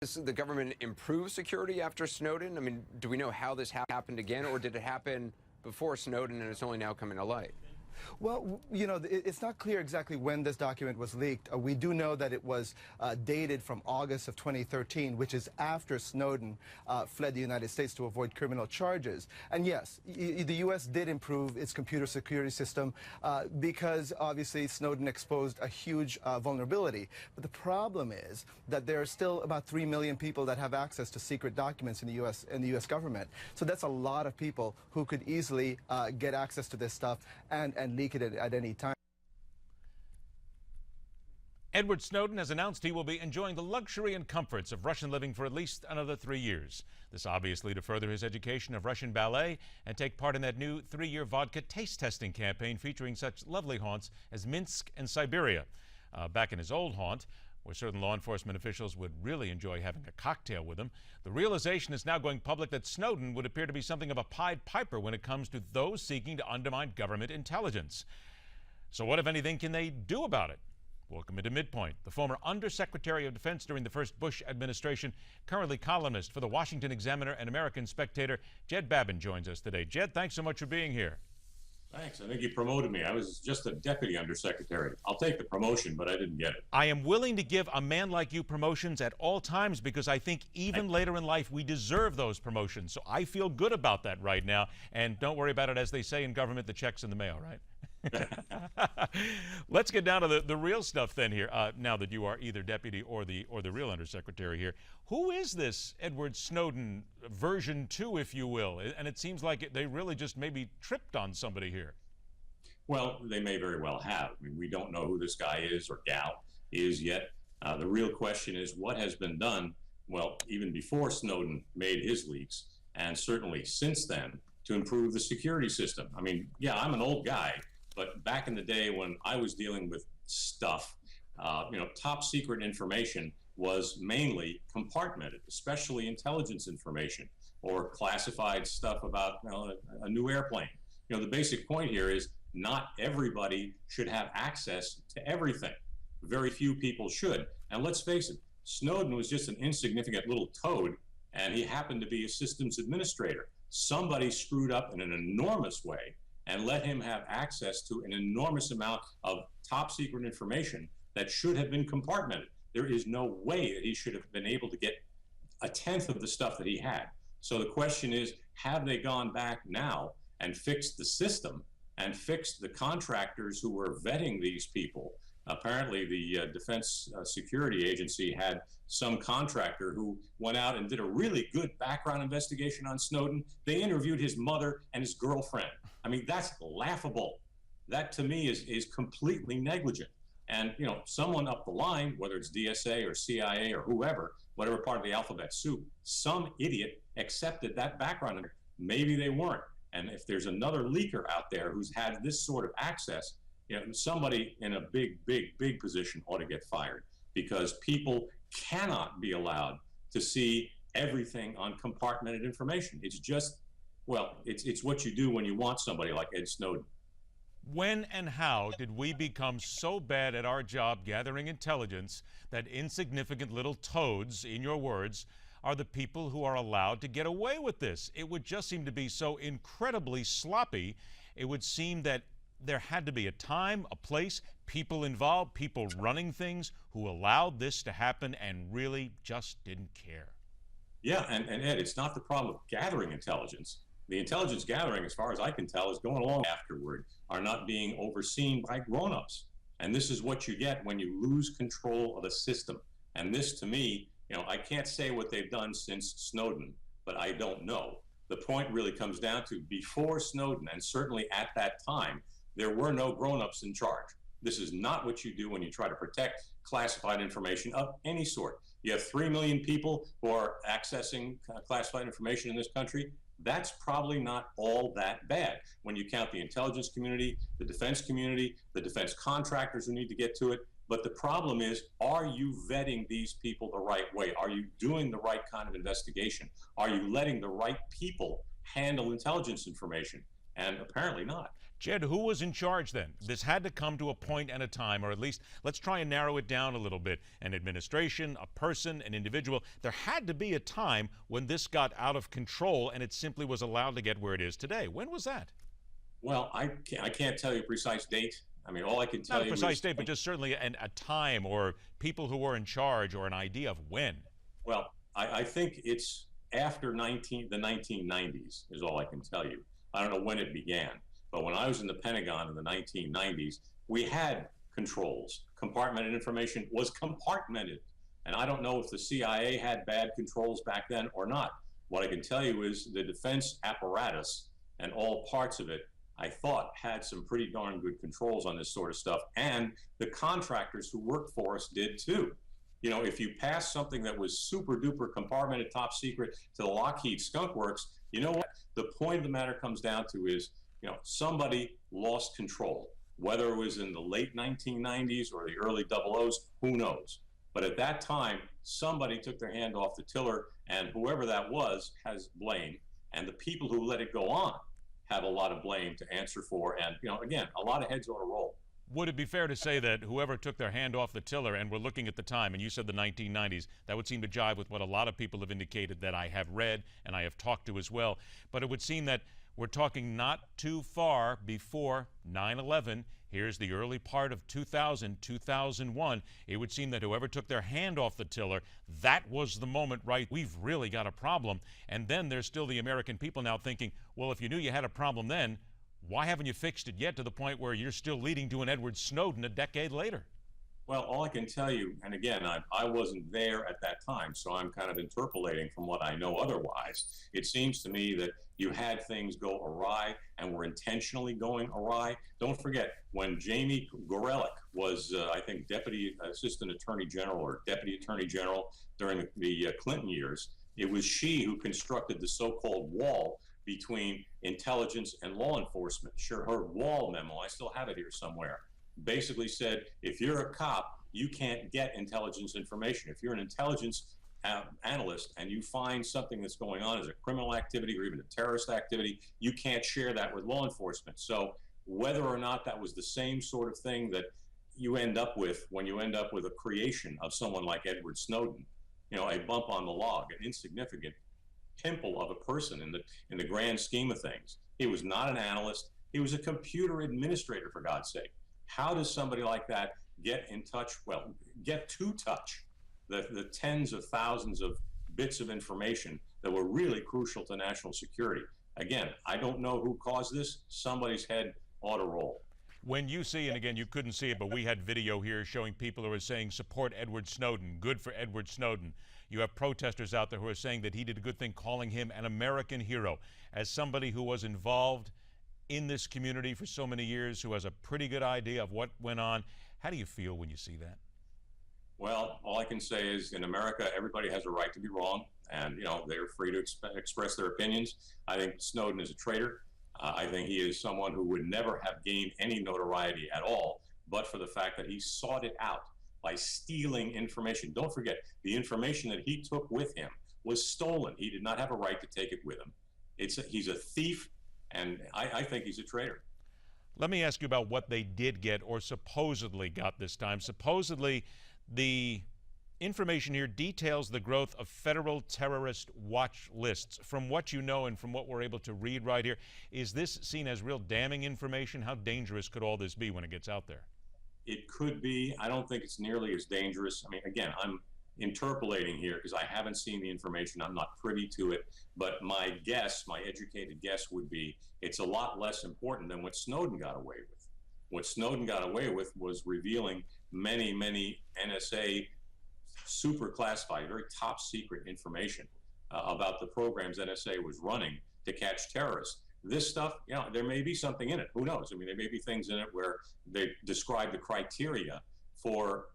Does the government improve security after Snowden? I mean, do we know how this happened again, or did it happen before Snowden and it's only now coming to light? Well, you know, it's not clear exactly when this document was leaked. We do know that it was dated from August of 2013, which is after Snowden fled the United States to avoid criminal charges. And yes, the U.S. did improve its computer security system because obviously Snowden exposed a huge vulnerability. But the problem is that there are still about 3 million people that have access to secret documents in the U.S. government. So that's a lot of people who could easily get access to this stuff and leak it at any time. Edward Snowden has announced he will be enjoying the luxury and comforts of Russian living for at least another 3 years. This obviously to further his education of Russian ballet and take part in that new 3-year vodka taste testing campaign featuring such lovely haunts as Minsk and Siberia. Back in his old haunt, where certain law enforcement officials would really enjoy having a cocktail with him, the realization is now going public that Snowden would appear to be something of a Pied Piper when it comes to those seeking to undermine government intelligence. So what, if anything, can they do about it? Welcome into MidPoint. The former Undersecretary of Defense during the first Bush administration, currently columnist for the Washington Examiner and American Spectator, Jed Babbin joins us today. Jed, thanks so much for being here. Thanks. I think you promoted me. I was just a deputy undersecretary. I'll take the promotion, but I didn't get it. I am willing to give a man like you promotions at all times because I think even later in life we deserve those promotions. So I feel good about that right now. And don't worry about it, as they say in government, the check's in the mail, right? Let's get down to the real stuff then here, now that you are either deputy or the real undersecretary here. Who is this Edward Snowden version 2, if you will? And it seems like they really just maybe tripped on somebody here. Well, they may very well have. I mean, we don't know who this guy is or gal is yet. The real question is what has been done, well, even before Snowden made his leaks, and certainly since then, to improve the security system. I mean, yeah, I'm an old guy, but back in the day when I was dealing with stuff, top secret information was mainly compartmented, especially intelligence information or classified stuff about a new airplane. The basic point here is not everybody should have access to everything. Very few people should. And let's face it, Snowden was just an insignificant little toad, and he happened to be a systems administrator. Somebody screwed up in an enormous way and let him have access to an enormous amount of top secret information that should have been compartmented. There is no way that he should have been able to get a tenth of the stuff that he had. So the question is, have they gone back now and fixed the system and fixed the contractors who were vetting these people? Apparently, the Defense Security Agency had some contractor who went out and did a really good background investigation on Snowden. They interviewed his mother and his girlfriend. I mean, that's laughable. That, to me, is completely negligent. And, someone up the line, whether it's DSA or CIA or whoever, whatever part of the alphabet soup, some idiot accepted that background. Maybe they weren't. And if there's another leaker out there who's had this sort of access, somebody in a big position ought to get fired, because people cannot be allowed to see everything on compartmented information. It's just, it's what you do when you want somebody like Ed Snowden. When and how did we become so bad at our job gathering intelligence that insignificant little toads, in your words, are the people who are allowed to get away with this? It would just seem to be so incredibly sloppy. It would seem that there had to be a time, a place, people involved, people running things who allowed this to happen and really just didn't care. Yeah, and Ed, it's not the problem of gathering intelligence. The intelligence gathering, as far as I can tell, is going along afterward, are not being overseen by grown-ups. And this is what you get when you lose control of a system. And this, to me, I can't say what they've done since Snowden, but I don't know. The point really comes down to before Snowden, and certainly at that time, there were no grown-ups in charge. This is not what you do when you try to protect classified information of any sort. You have 3 million people who are accessing classified information in this country. That's probably not all that bad when you count the intelligence community, the defense contractors who need to get to it. But the problem is, are you vetting these people the right way? Are you doing the right kind of investigation? Are you letting the right people handle intelligence information? and apparently not. Jed, who was in charge then? This had to come to a point and a time, or at least let's try and narrow it down a little bit. An administration, a person, an individual. There had to be a time when this got out of control and it simply was allowed to get where it is today. When was that? Well, I can't tell you a precise date. I mean, all I can tell you is... Not a precise date, but just certainly a time or people who were in charge or an idea of when. Well, I think it's after the 1990s is all I can tell you. I don't know when it began. But when I was in the Pentagon in the 1990s, we had controls. Compartmented information was compartmented. And I don't know if the CIA had bad controls back then or not. What I can tell you is the defense apparatus and all parts of it, I thought, had some pretty darn good controls on this sort of stuff. And the contractors who worked for us did too. You know, if you pass something that was super duper compartmented, top secret to the Lockheed Skunk Works, you know what? The point of the matter comes down to is, you know, somebody lost control. Whether it was in the late 1990s or the early 00s, who knows? But at that time, somebody took their hand off the tiller, and whoever that was has blame. And the people who let it go on have a lot of blame to answer for. And, you know, again, a lot of heads ought to roll. Would it be fair to say that whoever took their hand off the tiller, and we're looking at the time, and you said the 1990s, that would seem to jive with what a lot of people have indicated that I have read and I have talked to as well. But it would seem that we're talking not too far before 9/11. Here's the early part of 2000, 2001. It would seem that whoever took their hand off the tiller, that was the moment, right? We've really got a problem. And then there's still the American people now thinking, well, if you knew you had a problem then, why haven't you fixed it yet to the point where you're still leading to an Edward Snowden a decade later? Well, all I can tell you, and again, I wasn't there at that time, so I'm kind of interpolating from what I know otherwise. It seems to me that you had things go awry and were intentionally going awry. Don't forget, when Jamie Gorelick was, I think, Deputy Assistant Attorney General or Deputy Attorney General during the Clinton years, it was she who constructed the so-called wall between intelligence and law enforcement. Sure, her wall memo, I still have it here somewhere, basically said, if you're a cop, you can't get intelligence information. If you're an intelligence analyst and you find something that's going on as a criminal activity or even a terrorist activity, you can't share that with law enforcement. So whether or not that was the same sort of thing that you end up with when you end up with a creation of someone like Edward Snowden, you know, a bump on the log, an insignificant pimple of a person in the grand scheme of things. He was not an analyst. He was a computer administrator, for God's sake. How does somebody like that get in touch, well, get to touch the tens of thousands of bits of information that were really crucial to national security? Again, I don't know who caused this. Somebody's head ought to roll. When you see, and again, you couldn't see it, but we had video here showing people who are saying support Edward Snowden, good for Edward Snowden. You have protesters out there who are saying that he did a good thing, calling him an American hero. As somebody who was involved in this community for so many years, who has a pretty good idea of what went on, how do you feel when you see that? Well, all I can say is in America, everybody has a right to be wrong, and you know they're free to express their opinions. I think Snowden is a traitor. I think he is someone who would never have gained any notoriety at all, but for the fact that he sought it out by stealing information. Don't forget, the information that he took with him was stolen. He did not have a right to take it with him. He's a thief, and I think he's a traitor. Let me ask you about what they did get or supposedly got this time. Supposedly, the information here details the growth of federal terrorist watch lists. From what you know and from what we're able to read right here, is this seen as real damning information? How dangerous could all this be when it gets out there? It could be. I don't think it's nearly as dangerous. I mean, again, I'm interpolating here because I haven't seen the information. I'm not privy to it. But my guess, my educated guess would be it's a lot less important than what Snowden got away with. What Snowden got away with was revealing many, many NSA super classified, very top secret information about the programs NSA was running to catch terrorists. This stuff, you know, there may be something in it. Who knows? I mean, there may be things in it where they describe the criteria for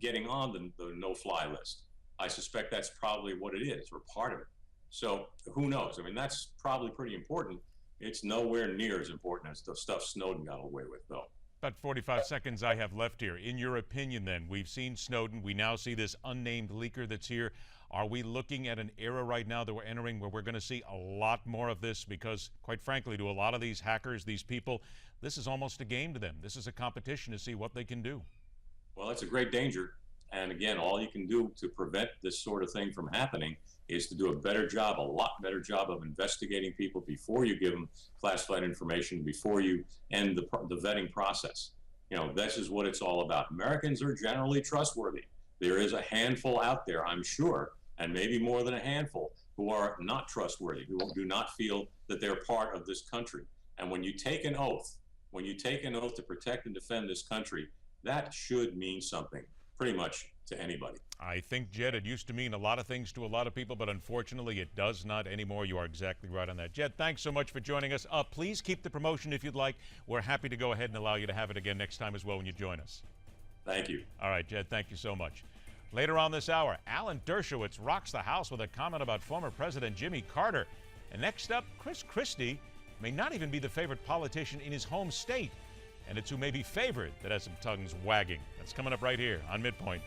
getting on the no-fly list. I suspect that's probably what it is, or part of it. So who knows? I mean, that's probably pretty important. It's nowhere near as important as the stuff Snowden got away with, though. About 45 seconds I have left here. In your opinion, then, we've seen Snowden. We now see this unnamed leaker that's here. Are we looking at an era right now that we're entering where we're going to see a lot more of this? Because, quite frankly, to a lot of these hackers, these people, this is almost a game to them. This is a competition to see what they can do. Well, it's a great danger. And again, all you can do to prevent this sort of thing from happening is to do a better job, a lot better job of investigating people before you give them classified information, before you end the vetting process. You know, this is what it's all about. Americans are generally trustworthy. There is a handful out there, I'm sure, and maybe more than a handful, who are not trustworthy, who do not feel that they're part of this country. And when you take an oath, to protect and defend this country, that should mean something pretty much to anybody. I think, Jed, it used to mean a lot of things to a lot of people, but unfortunately it does not anymore. You are exactly right on that. Jed, thanks so much for joining us. Please keep the promotion if you'd like. We're happy to go ahead and allow you to have it again next time as well when you join us. Thank you. All right, Jed, thank you so much. Later on this hour, Alan Dershowitz rocks the House with a comment about former President Jimmy Carter. And next up, Chris Christie may not even be the favorite politician in his home state. And it's who may be favored that has some tongues wagging. That's coming up right here on MidPoint.